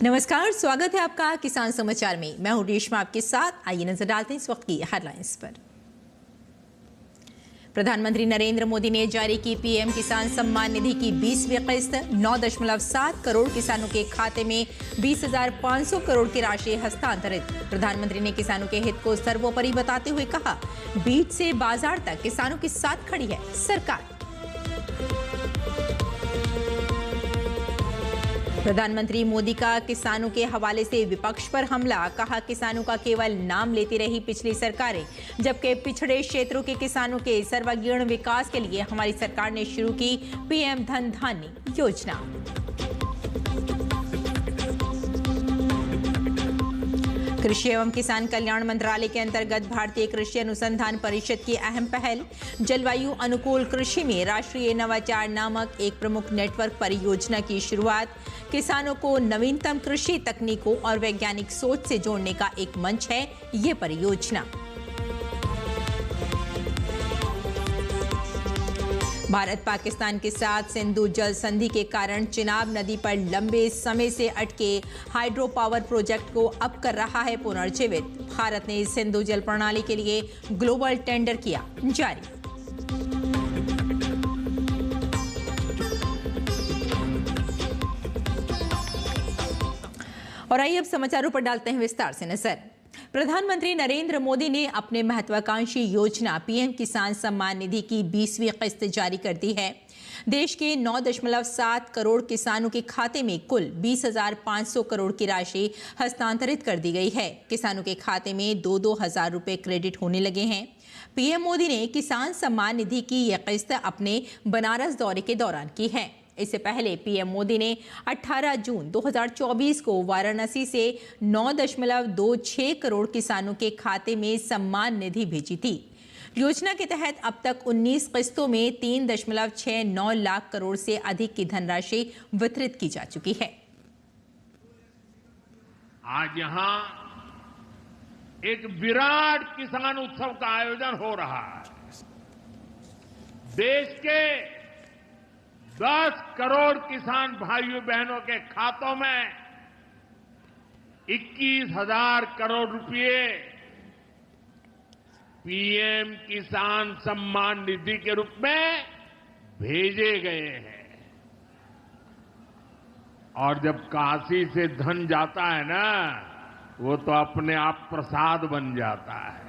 नमस्कार, स्वागत है आपका किसान समाचार में। मैं हूं रेशमा आपके साथ। आइए नजर डालते हैं इस वक्त की हेडलाइंस पर। प्रधानमंत्री नरेंद्र मोदी ने जारी की पीएम किसान सम्मान निधि की 20वीं किस्त। 9.7 करोड़ किसानों के खाते में 20,500 करोड़ की राशि हस्तांतरित। प्रधानमंत्री ने किसानों के हित को सर्वोपरि बताते हुए कहा, बीज से बाजार तक किसानों के साथ खड़ी है सरकार। प्रधानमंत्री मोदी का किसानों के हवाले से विपक्ष पर हमला। कहा, किसानों का केवल नाम लेती रही पिछली सरकारें, जबकि पिछड़े क्षेत्रों के किसानों के सर्वांगीण विकास के लिए हमारी सरकार ने शुरू की पीएम धन धान्य योजना। कृषि एवं किसान कल्याण मंत्रालय के अंतर्गत भारतीय कृषि अनुसंधान परिषद की अहम पहल। जलवायु अनुकूल कृषि में राष्ट्रीय नवाचार नामक एक प्रमुख नेटवर्क परियोजना की शुरुआत। किसानों को नवीनतम कृषि तकनीकों और वैज्ञानिक सोच से जोड़ने का एक मंच है ये परियोजना। भारत पाकिस्तान के साथ सिंधु जल संधि के कारण चिनाब नदी पर लंबे समय से अटके हाइड्रो पावर प्रोजेक्ट को अब कर रहा है पुनर्जीवित। भारत ने सिंधु जल प्रणाली के लिए ग्लोबल टेंडर किया जारी। और आइए अब समाचारों पर डालते हैं विस्तार से नजर। प्रधानमंत्री नरेंद्र मोदी ने अपने महत्वाकांक्षी योजना पीएम किसान सम्मान निधि की 20वीं किस्त जारी कर दी है। देश के 9.7 करोड़ किसानों के खाते में कुल 20,500 करोड़ की राशि हस्तांतरित कर दी गई है। किसानों के खाते में 2-2 हजार रुपए क्रेडिट होने लगे हैं। पीएम मोदी ने किसान सम्मान निधि की यह किस्त अपने बनारस दौरे के दौरान की है। इससे पहले पीएम मोदी ने 18 जून 2024 को वाराणसी से 9.26 करोड़ किसानों के खाते में सम्मान निधि भेजी थी। योजना के तहत अब तक 19 किस्तों में 3.69 लाख करोड़ से अधिक की धनराशि वितरित की जा चुकी है। आज यहां एक विराट किसान उत्सव का आयोजन हो रहा है। देश के 10 करोड़ किसान भाइयों बहनों के खातों में 21,000 करोड़ रुपए पीएम किसान सम्मान निधि के रूप में भेजे गए हैं। और जब काशी से धन जाता है ना, वो तो अपने आप प्रसाद बन जाता है।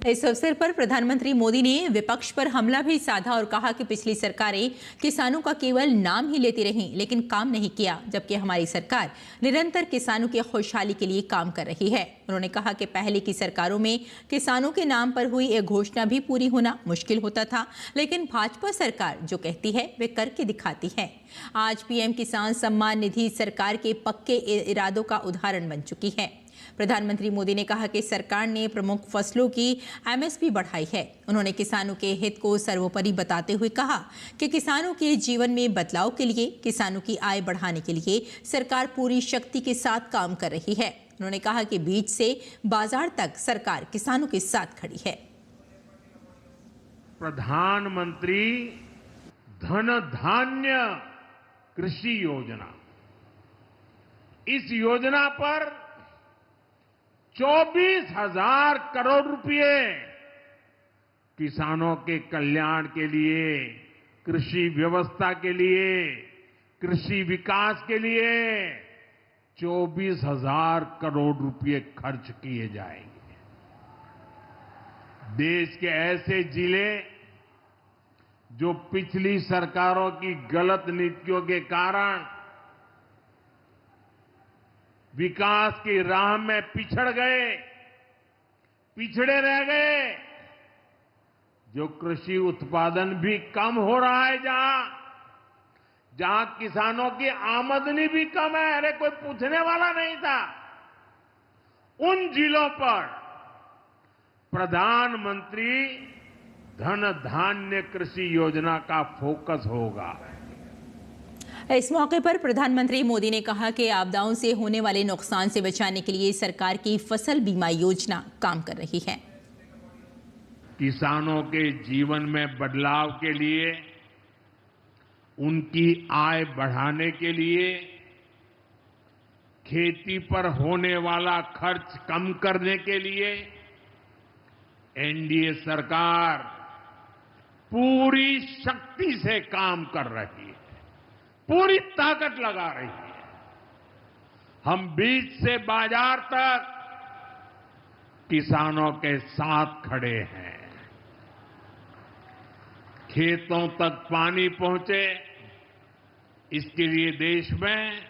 इस अवसर पर प्रधानमंत्री मोदी ने विपक्ष पर हमला भी साधा और कहा कि पिछली सरकारें किसानों का केवल नाम ही लेती रहीं, लेकिन काम नहीं किया, जबकि हमारी सरकार निरंतर किसानों की खुशहाली के लिए काम कर रही है। उन्होंने कहा कि पहले की सरकारों में किसानों के नाम पर हुई एक घोषणा भी पूरी होना मुश्किल होता था, लेकिन भाजपा सरकार जो कहती है वे करके दिखाती है। आज पीएम किसान सम्मान निधि सरकार के पक्के इरादों का उदाहरण बन चुकी है। प्रधानमंत्री मोदी ने कहा कि सरकार ने प्रमुख फसलों की एमएसपी बढ़ाई है। उन्होंने किसानों के हित को सर्वोपरि बताते हुए कहा कि किसानों के जीवन में बदलाव के लिए, किसानों की आय बढ़ाने के लिए सरकार पूरी शक्ति के साथ काम कर रही है। उन्होंने कहा कि बीज से बाजार तक सरकार किसानों के साथ खड़ी है। प्रधानमंत्री धन धान्य कृषि योजना, इस योजना पर 24,000 करोड़ रुपए किसानों के कल्याण के लिए, कृषि व्यवस्था के लिए, कृषि विकास के लिए 24,000 करोड़ रुपए खर्च किए जाएंगे। देश के ऐसे जिले जो पिछली सरकारों की गलत नीतियों के कारण विकास की राह में पिछड़ गए, पिछड़े रह गए, जो कृषि उत्पादन भी कम हो रहा है, जहां किसानों की आमदनी भी कम है, अरे कोई पूछने वाला नहीं था, उन जिलों पर प्रधानमंत्री धन धान्य कृषि योजना का फोकस होगा। इस मौके पर प्रधानमंत्री मोदी ने कहा कि आपदाओं से होने वाले नुकसान से बचाने के लिए सरकार की फसल बीमा योजना काम कर रही है। किसानों के जीवन में बदलाव के लिए, उनकी आय बढ़ाने के लिए खेती पर होने वाला खर्च कम करने के लिए एनडीए सरकार पूरी शक्ति से काम कर रही है, पूरी ताकत लगा रही है। हम बीज से बाजार तक किसानों के साथ खड़े हैं। खेतों तक पानी पहुंचे, इसके लिए देश में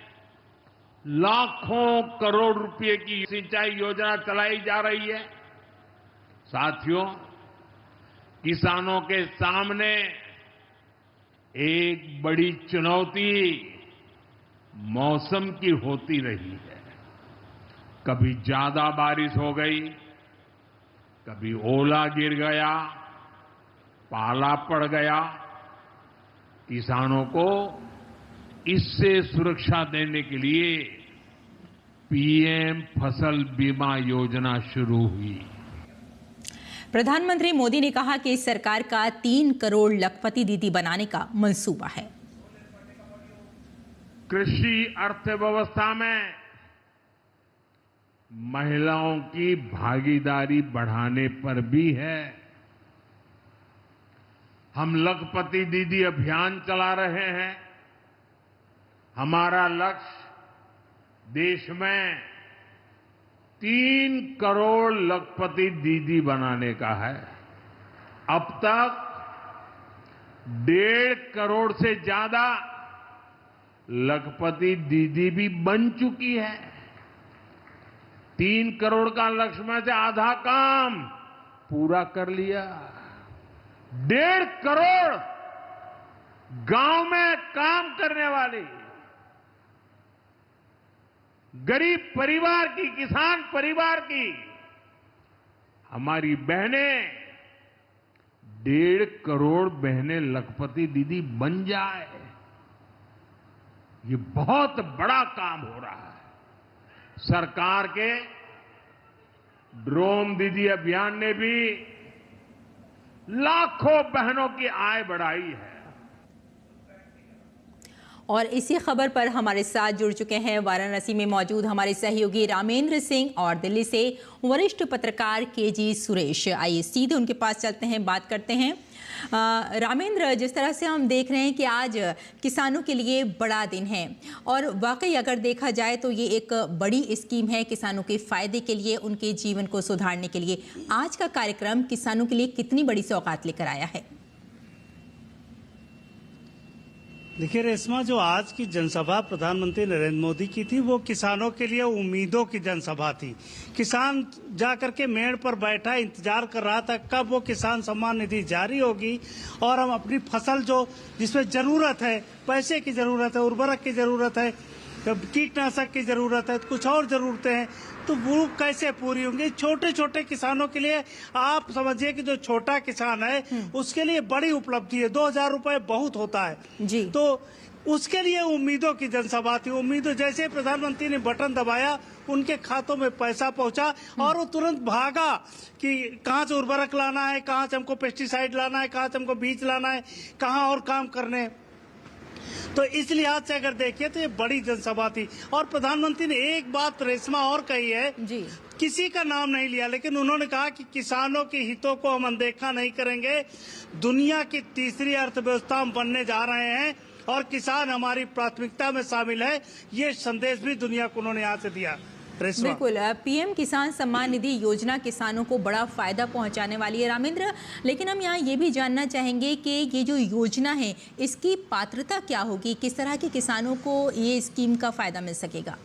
लाखों करोड़ रुपए की सिंचाई योजना चलाई जा रही है। साथियों, किसानों के सामने एक बड़ी चुनौती मौसम की होती रही है। कभी ज्यादा बारिश हो गई, कभी ओला गिर गया, पाला पड़ गया। किसानों को इससे सुरक्षा देने के लिए पीएम फसल बीमा योजना शुरू हुई। प्रधानमंत्री मोदी ने कहा कि इस सरकार का 3 करोड़ लखपति दीदी बनाने का मंसूबा है। कृषि अर्थव्यवस्था में महिलाओं की भागीदारी बढ़ाने पर भी है। हम लखपति दीदी अभियान चला रहे हैं। हमारा लक्ष्य देश में 3 करोड़ लखपति दीदी बनाने का है। अब तक 1.5 करोड़ से ज्यादा लखपति दीदी भी बन चुकी है। 3 करोड़ का लक्ष्य में से आधा काम पूरा कर लिया। 1.5 करोड़ गांव में काम करने वाली गरीब परिवार की, किसान परिवार की हमारी बहनें, 1.5 करोड़ बहनें लखपति दीदी बन जाए, ये बहुत बड़ा काम हो रहा है। सरकार के ड्रोन दीदी अभियान ने भी लाखों बहनों की आय बढ़ाई है। और इसी खबर पर हमारे साथ जुड़ चुके हैं वाराणसी में मौजूद हमारे सहयोगी रामेंद्र सिंह और दिल्ली से वरिष्ठ पत्रकार केजी सुरेश। आइए सीधे उनके पास चलते हैं, बात करते हैं। रामेंद्र, जिस तरह से हम देख रहे हैं कि आज किसानों के लिए बड़ा दिन है और वाकई अगर देखा जाए तो ये एक बड़ी स्कीम है किसानों के फायदे के लिए, उनके जीवन को सुधारने के लिए। आज का कार्यक्रम किसानों के लिए कितनी बड़ी सौगात लेकर आया है? देखिए रेशमा, जो आज की जनसभा प्रधानमंत्री नरेंद्र मोदी की थी वो किसानों के लिए उम्मीदों की जनसभा थी। किसान जाकर के मेड़ पर बैठा इंतजार कर रहा था कब वो किसान सम्मान निधि जारी होगी और हम अपनी फसल जो जिसमें जरूरत है, पैसे की जरूरत है, उर्वरक की जरूरत है, कीटनाशक की जरूरत है, कुछ और जरूरतें हैं, तो वो कैसे पूरी होंगी। छोटे छोटे किसानों के लिए आप समझिए कि जो छोटा किसान है उसके लिए बड़ी उपलब्धि है। 2000 रुपए बहुत होता है जी। तो उसके लिए उम्मीदों की जनसभा थी। उम्मीदों, जैसे प्रधानमंत्री ने बटन दबाया उनके खातों में पैसा पहुंचा और वो तुरंत भागा कि कहाँ से उर्वरक लाना है, कहाँ से हमको पेस्टिसाइड लाना है, कहाँ से हमको बीज लाना है, कहाँ और काम करने हैं। तो इस लिहाज से अगर देखिए तो ये बड़ी जनसभा थी। और प्रधानमंत्री ने एक बात रेशमा और कही है जी। किसी का नाम नहीं लिया, लेकिन उन्होंने कहा कि किसानों के हितों को हम अनदेखा नहीं करेंगे। दुनिया की तीसरी अर्थव्यवस्था हम बनने जा रहे हैं और किसान हमारी प्राथमिकता में शामिल है। ये संदेश भी दुनिया को उन्होंने यहाँ से दिया। बिल्कुल, पीएम किसान सम्मान निधि योजना किसानों को बड़ा फायदा पहुंचाने वाली है रामेंद्र, लेकिन हम यहाँ ये भी जानना चाहेंगे कि ये जो योजना है इसकी पात्रता क्या होगी, किस तरह के किसानों को ये स्कीम का फायदा मिल सकेगा?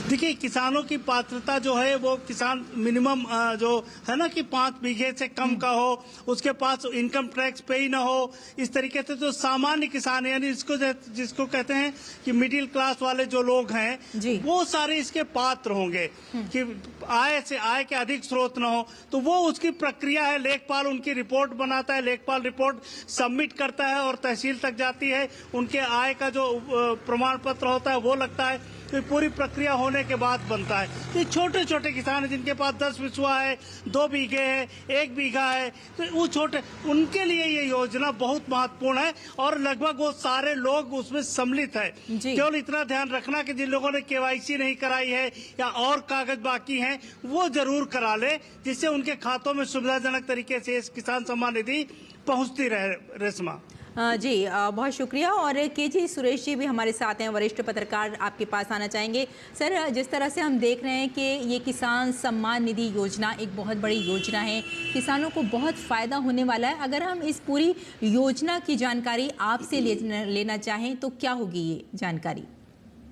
देखिए, किसानों की पात्रता जो है वो किसान मिनिमम जो है ना कि 5 बीघे से कम का हो, उसके पास इनकम टैक्स पे ही ना हो, इस तरीके से जो सामान्य किसान है यानी जिसको कहते हैं कि मिडिल क्लास वाले जो लोग हैं वो सारे इसके पात्र होंगे कि आय के अधिक स्रोत न हो। तो वो उसकी प्रक्रिया है, लेखपाल उनकी रिपोर्ट बनाता है, लेखपाल रिपोर्ट सबमिट करता है और तहसील तक जाती है। उनके आय का जो प्रमाण पत्र होता है वो लगता है तो ये पूरी प्रक्रिया होने के बाद बनता है। तो ये छोटे छोटे किसान हैं जिनके पास 10 बिस्वा है, 2 बीघे है, 1 बीघा है, तो वो छोटे, उनके लिए ये योजना बहुत महत्वपूर्ण है और लगभग वो सारे लोग उसमें सम्मिलित है। केवल इतना ध्यान रखना कि जिन लोगों ने केवाईसी नहीं कराई है या और कागज बाकी हैं वो जरूर करा ले, जिससे उनके खातों में सुविधाजनक तरीके से इस किसान सम्मान निधि पहुंचती रहे। रेशमा जी, बहुत शुक्रिया। और केजी सुरेश जी भी हमारे साथ हैं, वरिष्ठ पत्रकार, आपके पास आना चाहेंगे। सर, जिस तरह से हम देख रहे हैं कि ये किसान सम्मान निधि योजना एक बहुत बड़ी योजना है, किसानों को बहुत फ़ायदा होने वाला है। अगर हम इस पूरी योजना की जानकारी आपसे लेना चाहें तो क्या होगी ये जानकारी?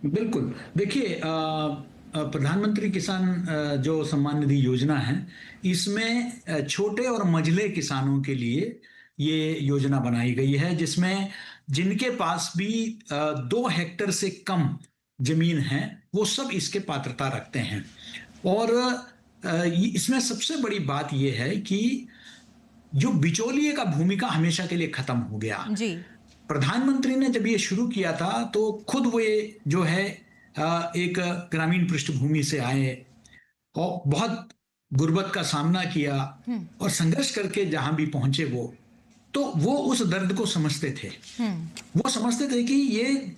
बिल्कुल, देखिए, प्रधानमंत्री किसान जो सम्मान निधि योजना है, इसमें छोटे और मझले किसानों के लिए ये योजना बनाई गई है, जिसमें जिनके पास भी 2 हेक्टेयर से कम जमीन है वो सब इसके पात्रता रखते हैं। और इसमें सबसे बड़ी बात यह है कि जो बिचौलिए का भूमिका हमेशा के लिए खत्म हो गया। जी। प्रधानमंत्री ने जब ये शुरू किया था तो खुद वो ये जो है एक ग्रामीण पृष्ठभूमि से आए और बहुत गुर्बत का सामना किया और संघर्ष करके जहां भी पहुंचे वो उस दर्द को समझते थे। वो समझते थे कि ये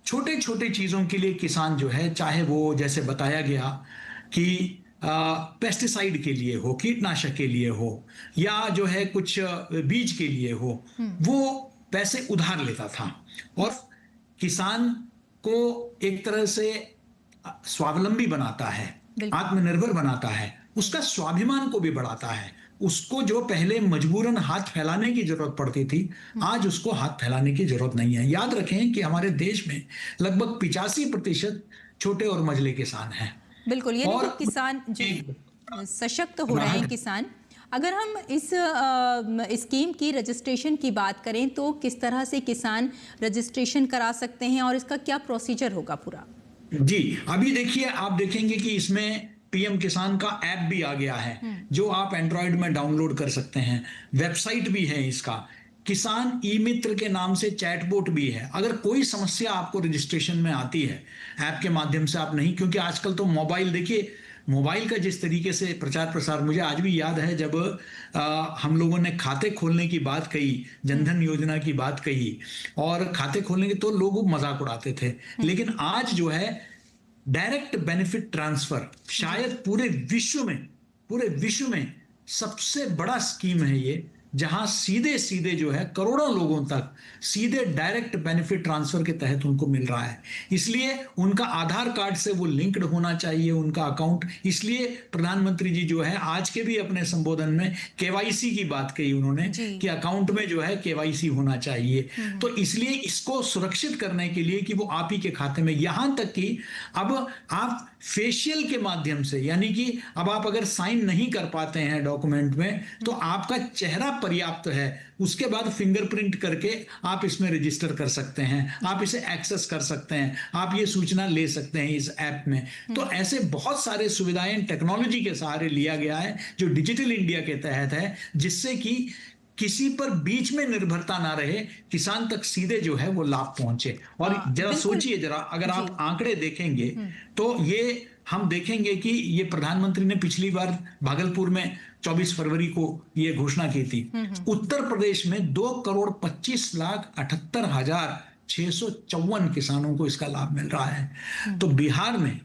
छोटे छोटे चीजों के लिए किसान जो है, चाहे वो जैसे बताया गया कि पेस्टिसाइड के लिए हो, कीटनाशक के लिए हो, या जो है कुछ बीज के लिए हो, वो पैसे उधार लेता था और किसान को एक तरह से स्वावलंबी बनाता है, आत्मनिर्भर बनाता है, उसका स्वाभिमान को भी बढ़ाता है। उसको जो पहले मजबूरन हाथ फैलाने की जरूरत पड़ती थी, आज उसको हाथ फैलाने की जरूरत नहीं है। याद रखें कि हमारे देश में लगभग 85% छोटे और मझले किसान हैं। बिल्कुल, ये और किसान जो सशक्त हो रहे हैं किसान। अगर हम इस स्कीम की रजिस्ट्रेशन की बात करें तो किस तरह से किसान रजिस्ट्रेशन करा सकते हैं और इसका क्या प्रोसीजर होगा पूरा? जी, अभी देखिए, आप देखेंगे कि इसमें पीएम किसान का ऐप भी आ गया है जो आप एंड्रॉयड में डाउनलोड कर सकते हैं। वेबसाइट भी है इसका, किसान ई मित्र के नाम से चैटबॉट भी है। अगर कोई समस्या आपको रजिस्ट्रेशन में आती है, ऐप के माध्यम से आप नहीं, क्योंकि आजकल तो मोबाइल, देखिए मोबाइल का जिस तरीके से प्रचार प्रसार, मुझे आज भी याद है जब हम लोगों ने खाते खोलने की बात कही, जनधन योजना की बात कही और खाते खोलने के, तो लोग मजाक उड़ाते थे। लेकिन आज जो है डायरेक्ट बेनिफिट ट्रांसफर शायद पूरे विश्व में सबसे बड़ा स्कीम है ये, जहां सीधे सीधे जो है करोड़ों लोगों तक सीधे डायरेक्ट बेनिफिट ट्रांसफर के तहत उनको मिल रहा है। इसलिए उनका आधार कार्ड से वो लिंक्ड होना चाहिए, उनका अकाउंट। इसलिए प्रधानमंत्री जी जो है आज के भी अपने संबोधन में केवाईसी की बात कही उन्होंने कि अकाउंट में जो है केवाईसी होना चाहिए। तो इसलिए इसको सुरक्षित करने के लिए कि वो आप ही के खाते में, यहां तक कि अब आप फेशियल के माध्यम से, यानी कि अब आप अगर साइन नहीं कर पाते हैं डॉक्यूमेंट में तो आपका चेहरा पर्याप्त है, उसके बाद फिंगरप्रिंट करके आप इसमें रजिस्टर कर सकते हैं, आप इसे एक्सेस कर सकते हैं, आप ये सूचना ले सकते हैं इस ऐप में। तो ऐसे बहुत सारे सुविधाएं टेक्नोलॉजी के सहारे लिया गया है जो डिजिटल इंडिया के तहत है, जिससे कि किसी पर बीच में निर्भरता ना रहे, किसान तक सीधे जो है वो लाभ पहुंचे। और जरा सोचिए, जरा अगर आप आंकड़े देखेंगे तो ये हम देखेंगे कि ये प्रधानमंत्री ने पिछली बार भागलपुर में 24 फरवरी को ये घोषणा की थी। उत्तर प्रदेश में 2,25,78,654 किसानों को इसका लाभ मिल रहा है। तो बिहार में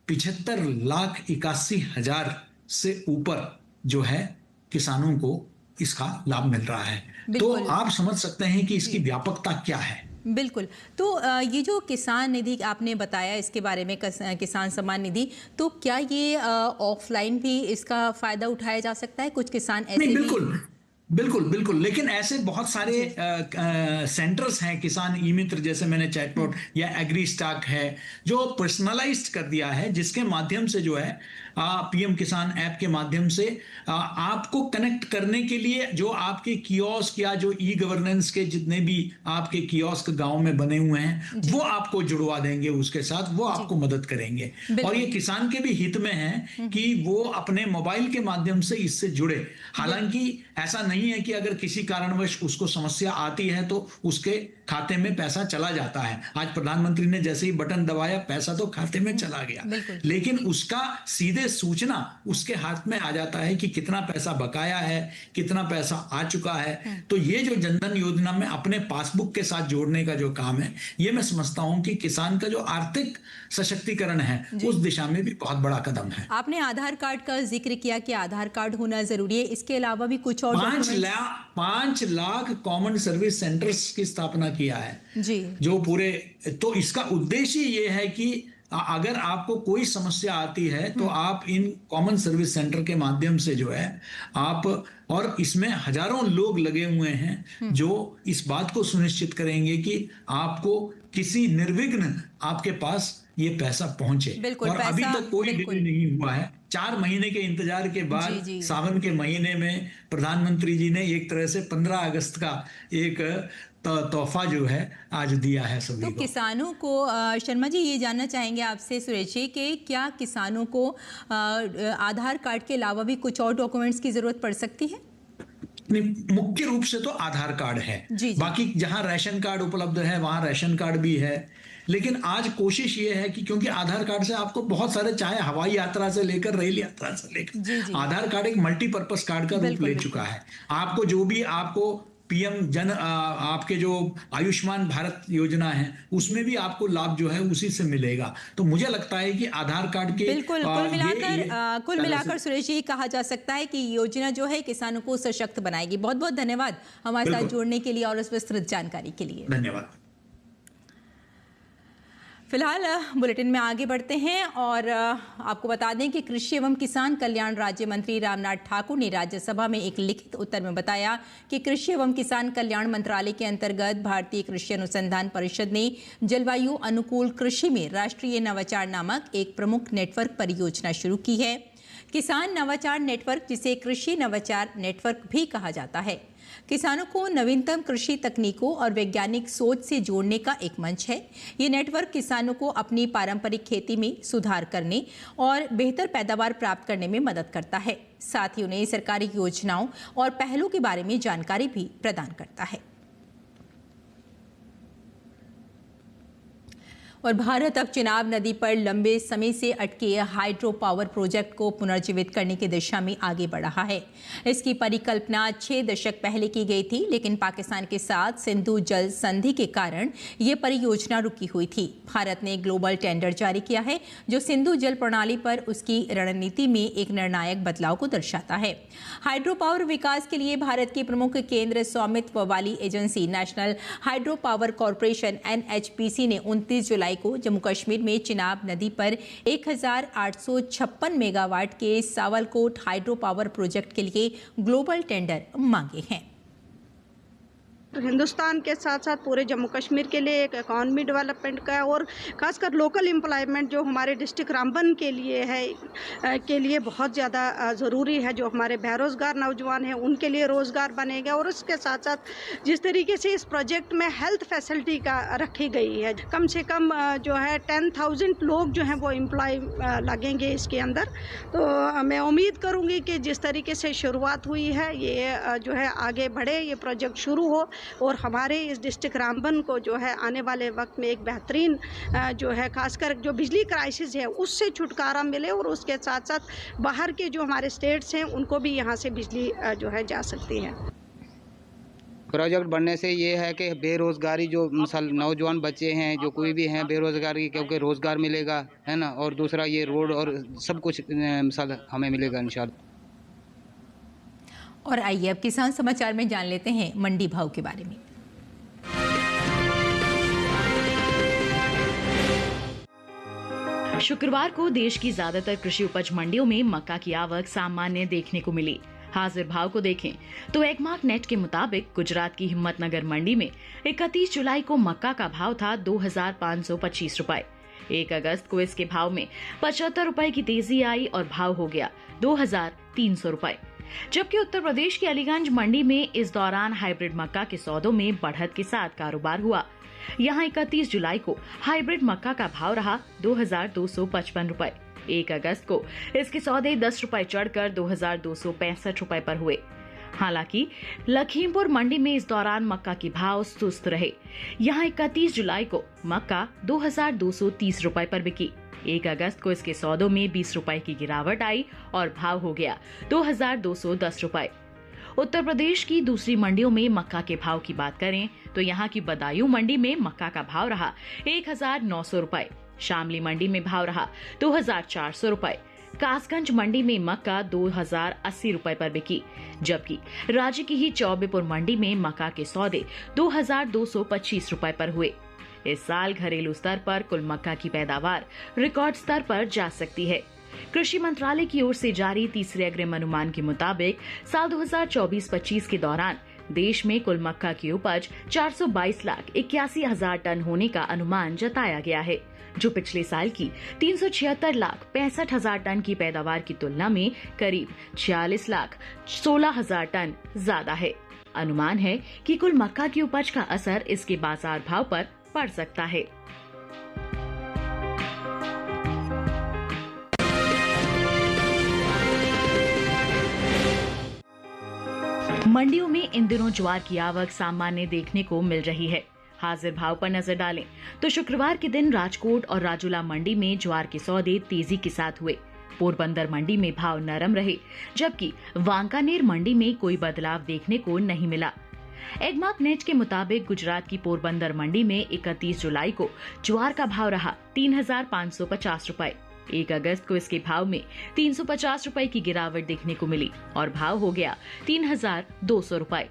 75,81,000 से ऊपर जो है किसानों को इसका लाभ मिल रहा है। तो आप समझ सकते हैं कि इसकी व्यापकता क्या है। बिल्कुल। तो ये जो किसान निधि आपने बताया, इसके बारे में किसान सम्मान निधि, तो क्या ये ऑफलाइन भी इसका फायदा उठाया जा सकता है? कुछ किसान ऐसे नहीं, बिल्कुल, लेकिन ऐसे बहुत सारे सेंटर्स हैं, किसान ई मित्र जैसे मैंने चैटबॉट या एग्री स्टॉक है जो पर्सनलाइज्ड कर दिया है, जिसके माध्यम से जो है पीएम किसान ऐप के माध्यम से आपको कनेक्ट करने के लिए जो आपके कियोस्क या जो ई गवर्नेंस के जितने भी आपके कियोस्क गांव में बने हुए हैं वो आपको जुड़वा देंगे उसके साथ, वो आपको मदद करेंगे। और ये किसान के भी हित में है कि वो अपने मोबाइल के माध्यम से इससे जुड़े। हालांकि ऐसा नहीं नहीं है कि अगर किसी कारणवश उसको समस्या आती है तो उसके खाते में पैसा चला जाता है। आज प्रधानमंत्री ने जैसे ही बटन दबाया पैसा तो खाते में चला गया, लेकिन उसका सीधे सूचना उसके हाथ में आ जाता है कि कितना पैसा बकाया है, कितना पैसा आ चुका है। तो ये जो जनधन योजना में अपने पासबुक के साथ जोड़ने का जो काम है, ये मैं समझता हूं कि किसान का जो आर्थिक सशक्तिकरण है उस दिशा में भी बहुत बड़ा कदम है। आपने आधार कार्ड का जिक्र किया कि आधार कार्ड होना जरूरी है, इसके अलावा भी कुछ और 5 लाख कॉमन सर्विस सेंटर्स की स्थापना किया है जी, जो पूरे, तो इसका उद्देश्य ये है कि अगर आपको कोई समस्या आती है तो आप इन कॉमन सर्विस सेंटर के माध्यम से जो है आप, और इसमें हजारों लोग लगे हुए हैं जो इस बात को सुनिश्चित करेंगे कि आपको किसी निर्विघ्न आपके पास ये पैसा पहुंचे। और अभी तक कोई डिले नहीं हुआ है। 4 महीने के इंतजार के बाद सावन के महीने में प्रधानमंत्री जी ने एक तरह से 15 अगस्त का एक तोहफा जो है आज दिया है सभी को। किसानों को शर्मा जी ये जानना चाहेंगे आपसे सुरेश जी कि क्या किसानों को आधार कार्ड के अलावा भी कुछ और डॉक्यूमेंट्स की जरूरत पड़ सकती है? मुख्य रूप से तो आधार कार्ड है, बाकी जहां राशन कार्ड उपलब्ध है वहां राशन कार्ड भी है। लेकिन आज कोशिश ये है कि क्योंकि आधार कार्ड से आपको बहुत सारे, चाहे हवाई यात्रा से लेकर रेल यात्रा से लेकर, आधार कार्ड एक मल्टीपर्पज कार्ड का रूप ले चुका है। आपको जो भी आपको पीएम जन आपके जो आयुष्मान भारत योजना है उसमें भी आपको लाभ जो है उसी से मिलेगा। तो मुझे लगता है कि आधार कार्ड के बिल्कुल कुल मिलाकर सुरेश जी कहा जा सकता है कि योजना जो है किसानों को सशक्त बनाएगी। बहुत बहुत धन्यवाद हमारे साथ जुड़ने के लिए और इस विस्तृत जानकारी के लिए। धन्यवाद। फिलहाल बुलेटिन में आगे बढ़ते हैं और आपको बता दें कि कृषि एवं किसान कल्याण राज्य मंत्री रामनाथ ठाकुर ने राज्यसभा में एक लिखित उत्तर में बताया कि कृषि एवं किसान कल्याण मंत्रालय के अंतर्गत भारतीय कृषि अनुसंधान परिषद ने जलवायु अनुकूल कृषि में राष्ट्रीय नवाचार नामक एक प्रमुख नेटवर्क परियोजना शुरू की है। किसान नवाचार नेटवर्क, जिसे कृषि नवाचार नेटवर्क भी कहा जाता है, किसानों को नवीनतम कृषि तकनीकों और वैज्ञानिक सोच से जोड़ने का एक मंच है। ये नेटवर्क किसानों को अपनी पारंपरिक खेती में सुधार करने और बेहतर पैदावार प्राप्त करने में मदद करता है। साथ ही उन्हें सरकारी योजनाओं और पहलों के बारे में जानकारी भी प्रदान करता है। और भारत अब चिनाब नदी पर लंबे समय से अटके हाइड्रो पावर प्रोजेक्ट को पुनर्जीवित करने की दिशा में आगे बढ़ रहा है। इसकी परिकल्पना 6 दशक पहले की गई थी, लेकिन पाकिस्तान के साथ सिंधु जल संधि के कारण ये परियोजना रुकी हुई थी। भारत ने ग्लोबल टेंडर जारी किया है जो सिंधु जल प्रणाली पर उसकी रणनीति में एक निर्णायक बदलाव को दर्शाता है। हाइड्रो पावर विकास के लिए भारत की प्रमुख केंद्र स्वामित्व वाली agency national hydro power corporation NHPC ने 29 जुलाई को जम्मू कश्मीर में चिनाब नदी पर 1856 मेगावाट के सावलकोट हाइड्रो पावर प्रोजेक्ट के लिए ग्लोबल टेंडर मांगे हैं। हिंदुस्तान के साथ साथ पूरे जम्मू कश्मीर के लिए एक इकॉनमी डेवलपमेंट का और खासकर लोकल एम्प्लॉयमेंट जो हमारे डिस्ट्रिक्ट रामबन के लिए है के लिए बहुत ज़्यादा ज़रूरी है। जो हमारे बेरोज़गार नौजवान हैं उनके लिए रोज़गार बनेगा। और उसके साथ साथ जिस तरीके से इस प्रोजेक्ट में हेल्थ फैसिलिटी का रखी गई है, कम से कम जो है 10,000 लोग जो हैं वो एम्प्लॉय लगेंगे इसके अंदर। तो मैं उम्मीद करूँगी कि जिस तरीके से शुरुआत हुई है ये जो है आगे बढ़े, ये प्रोजेक्ट शुरू हो और हमारे इस डिस्ट्रिक्ट रामबन को जो है आने वाले वक्त में एक बेहतरीन जो है खासकर जो बिजली क्राइसिस है उससे छुटकारा मिले और उसके साथ साथ बाहर के जो हमारे स्टेट्स हैं उनको भी यहाँ से बिजली जो है जा सकती है। प्रोजेक्ट बनने से ये है कि बेरोज़गारी जो मिसाल नौजवान बच्चे हैं जो कोई भी हैं बेरोज़गारी, क्योंकि रोज़गार मिलेगा है ना, और दूसरा ये रोड और सब कुछ मिसाल हमें मिलेगा इंशाल्लाह। और आइए अब किसान समाचार में जान लेते हैं मंडी भाव के बारे में। शुक्रवार को देश की ज्यादातर कृषि उपज मंडियों में मक्का की आवक सामान्य देखने को मिली। हाजिर भाव को देखें तो एगमार्क नेट के मुताबिक गुजरात की हिम्मतनगर मंडी में 31 जुलाई को मक्का का भाव था 2,525 रुपए। 1 अगस्त को इसके भाव में 75 रुपए की तेजी आई और भाव हो गया 2,300 रुपए। जबकि उत्तर प्रदेश की अलीगंज मंडी में इस दौरान हाइब्रिड मक्का के सौदों में बढ़त के साथ कारोबार हुआ। यहां 31 जुलाई को हाइब्रिड मक्का का भाव रहा 2,255 रुपए। 1 अगस्त को इसके सौदे 10 रुपए चढ़कर 2,265 रुपए पर हुए। हालांकि लखीमपुर मंडी में इस दौरान मक्का के भाव सुस्त रहे। यहां 31 जुलाई को मक्का 2230 रुपए पर बिकी। 1 अगस्त को इसके सौदों में 20 रुपए की गिरावट आई और भाव हो गया 2210 रुपए। उत्तर प्रदेश की दूसरी मंडियों में मक्का के भाव की बात करें तो यहाँ की बदायूं मंडी में मक्का का भाव रहा 1900 रुपए, शामली मंडी में भाव रहा 2400 रुपए, कासगंज मंडी में मक्का 2080 रुपए पर बिकी, जबकि राज्य की ही चौबेपुर मंडी में मक्का के सौदे 2225 रुपए पर हुए। इस साल घरेलू स्तर पर कुल मक्का की पैदावार रिकॉर्ड स्तर पर जा सकती है। कृषि मंत्रालय की ओर से जारी तीसरे अग्रिम अनुमान के मुताबिक साल 2024-25 के दौरान देश में कुल मक्का की उपज 422,81,000 टन होने का अनुमान जताया गया है, जो पिछले साल की 376,65,000 टन की पैदावार की तुलना में करीब 46,16,000 टन ज्यादा है। अनुमान है कि कुल मक्का की उपज का असर इसके बाजार भाव पर पड़ सकता है। मंडियों में इन दिनों ज्वार की आवक सामान्य देखने को मिल रही है। हाजिर भाव पर नजर डालें तो शुक्रवार के दिन राजकोट और राजूला मंडी में ज्वार के सौदे तेजी के साथ हुए। पोरबंदर मंडी में भाव नरम रहे, जबकि वांकानेर मंडी में कोई बदलाव देखने को नहीं मिला। एगमार्क नेट के मुताबिक गुजरात की पोरबंदर मंडी में 31 जुलाई को ज्वार का भाव रहा 3,550 रुपए। 1 अगस्त को इसके भाव में 350 रुपए की गिरावट देखने को मिली और भाव हो गया 3,200 रुपए,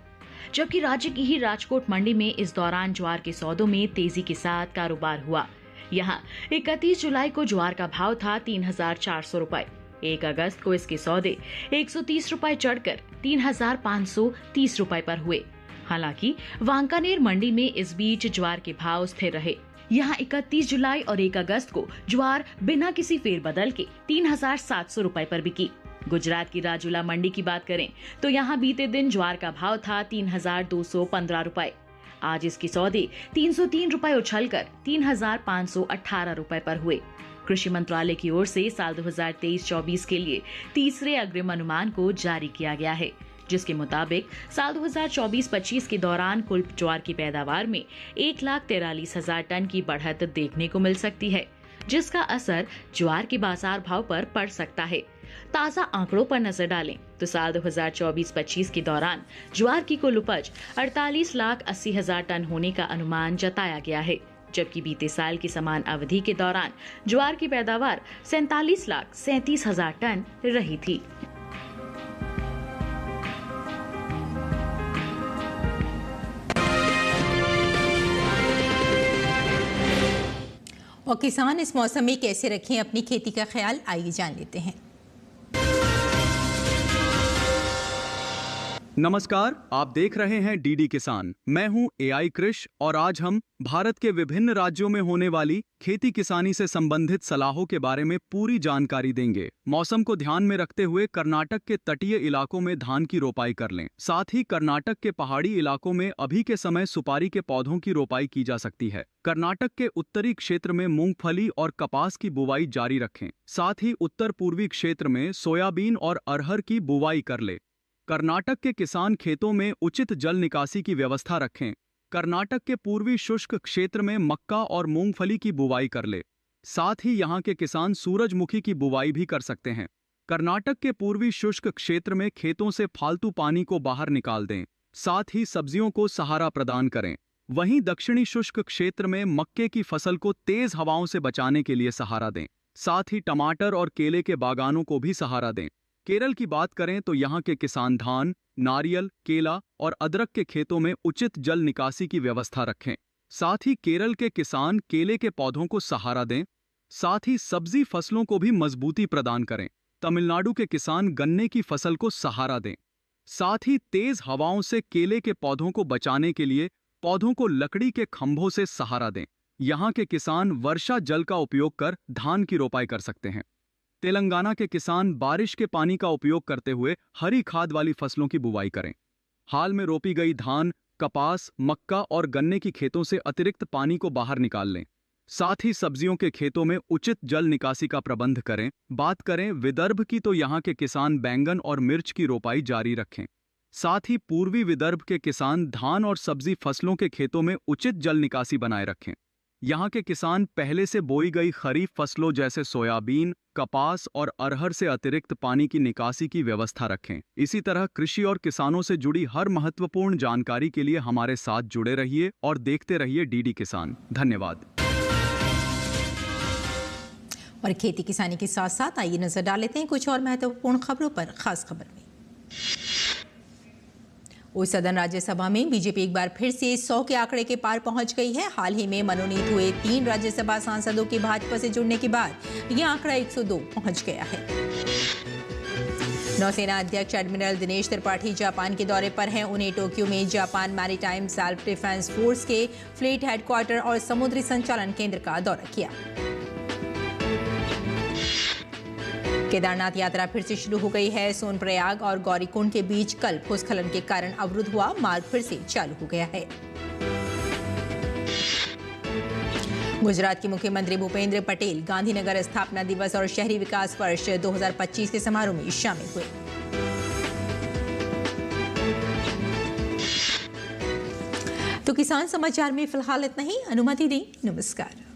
जबकि राज्य की ही राजकोट मंडी में इस दौरान ज्वार के सौदों में तेजी के साथ कारोबार हुआ। यहां 31 जुलाई को ज्वार का भाव था 3,400 रुपए। 1 अगस्त को इसके सौदे 130 रुपए चढ़कर 3,530 रुपए पर हुए। हालांकि वांकानेर मंडी में इस बीच ज्वार के भाव स्थिर रहे। यहाँ 31 जुलाई और 1 अगस्त को ज्वार बिना किसी फेरबदल के 3,700 रुपए पर बिकी। गुजरात की राजूला मंडी की बात करें तो यहाँ बीते दिन ज्वार का भाव था 3,215 रुपए। आज इसके सौदे 303 रुपए उछलकर 3,518 रुपए पर हुए। कृषि मंत्रालय की ओर से साल 2023-24 के लिए तीसरे अग्रिम अनुमान को जारी किया गया है, जिसके मुताबिक साल 2024-25 के दौरान कुल ज्वार की पैदावार में 1,43,000 टन की बढ़त देखने को मिल सकती है, जिसका असर ज्वार के बाजार भाव पर पड़ सकता है। ताजा आंकड़ों पर नजर डालें तो साल 2024-25 के दौरान ज्वार की कुल उपज 48,80,000 टन होने का अनुमान जताया गया है, जबकि बीते साल की समान अवधि के दौरान ज्वार की पैदावार 47,37,000 टन रही थी। और किसान इस मौसम में कैसे रखें अपनी खेती का ख्याल, आइए जान लेते हैं। नमस्कार, आप देख रहे हैं डीडी किसान। मैं हूं एआई कृष और आज हम भारत के विभिन्न राज्यों में होने वाली खेती किसानी से संबंधित सलाहों के बारे में पूरी जानकारी देंगे। मौसम को ध्यान में रखते हुए कर्नाटक के तटीय इलाकों में धान की रोपाई कर लें। साथ ही कर्नाटक के पहाड़ी इलाकों में अभी के समय सुपारी के पौधों की रोपाई की जा सकती है। कर्नाटक के उत्तरी क्षेत्र में मूंगफली और कपास की बुवाई जारी रखें। साथ ही उत्तर पूर्वी क्षेत्र में सोयाबीन और अरहर की बुवाई कर ले। कर्नाटक के किसान खेतों में उचित जल निकासी की व्यवस्था रखें। कर्नाटक के पूर्वी शुष्क क्षेत्र में मक्का और मूंगफली की बुवाई कर ले। साथ ही यहां के किसान सूरजमुखी की बुवाई भी कर सकते हैं। कर्नाटक के पूर्वी शुष्क क्षेत्र में खेतों से फालतू पानी को बाहर निकाल दें। साथ ही सब्जियों को सहारा प्रदान करें। वहीं दक्षिणी शुष्क क्षेत्र में मक्के की फसल को तेज हवाओं से बचाने के लिए सहारा दें। साथ ही टमाटर और केले के बागानों को भी सहारा दें। केरल की बात करें तो यहाँ के किसान धान, नारियल, केला और अदरक के खेतों में उचित जल निकासी की व्यवस्था रखें। साथ ही केरल के किसान केले के पौधों को सहारा दें। साथ ही सब्जी फसलों को भी मजबूती प्रदान करें। तमिलनाडु के किसान गन्ने की फसल को सहारा दें। साथ ही तेज हवाओं से केले के पौधों को बचाने के लिए पौधों को लकड़ी के खंभों से सहारा दें। यहाँ के किसान वर्षा जल का उपयोग कर धान की रोपाई कर सकते हैं। तेलंगाना के किसान बारिश के पानी का उपयोग करते हुए हरी खाद वाली फसलों की बुवाई करें। हाल में रोपी गई धान, कपास, मक्का और गन्ने की खेतों से अतिरिक्त पानी को बाहर निकाल लें। साथ ही सब्जियों के खेतों में उचित जल निकासी का प्रबंध करें। बात करें विदर्भ की तो यहाँ के किसान बैंगन और मिर्च की रोपाई जारी रखें। साथ ही पूर्वी विदर्भ के किसान धान और सब्जी फसलों के खेतों में उचित जल निकासी बनाए रखें। यहाँ के किसान पहले से बोई गई खरीफ फसलों जैसे सोयाबीन, कपास और अरहर से अतिरिक्त पानी की निकासी की व्यवस्था रखें। इसी तरह कृषि और किसानों से जुड़ी हर महत्वपूर्ण जानकारी के लिए हमारे साथ जुड़े रहिए और देखते रहिए डीडी किसान। धन्यवाद। और खेती किसानी के साथ साथ आइए नजर डाल लेते हैं कुछ और महत्वपूर्ण खबरों पर। खास खबर में उस सदन राज्यसभा में बीजेपी एक बार फिर से 100 के आंकड़े के पार पहुंच गई है। हाल ही में मनोनीत हुए 3 राज्यसभा सांसदों के भाजपा से जुड़ने के बाद यह आंकड़ा 102 पहुंच गया है। नौसेना अध्यक्ष एडमिरल दिनेश त्रिपाठी जापान के दौरे पर हैं। उन्हें टोक्यो में Japan maritime self defence force के फ्लीट हेडक्वार्टर और समुद्री संचालन केंद्र का दौरा किया। केदारनाथ यात्रा फिर से शुरू हो गई है। सोनप्रयाग और गौरीकुंड के बीच कल भूस्खलन के कारण अवरुद्ध हुआ मार्ग फिर से चालू हो गया है। गुजरात के मुख्यमंत्री भूपेंद्र पटेल गांधीनगर स्थापना दिवस और शहरी विकास वर्ष 2025 के समारोह में शामिल हुए। तो किसान समाचार में फिलहाल इतना ही। अनुमति दें, नमस्कार।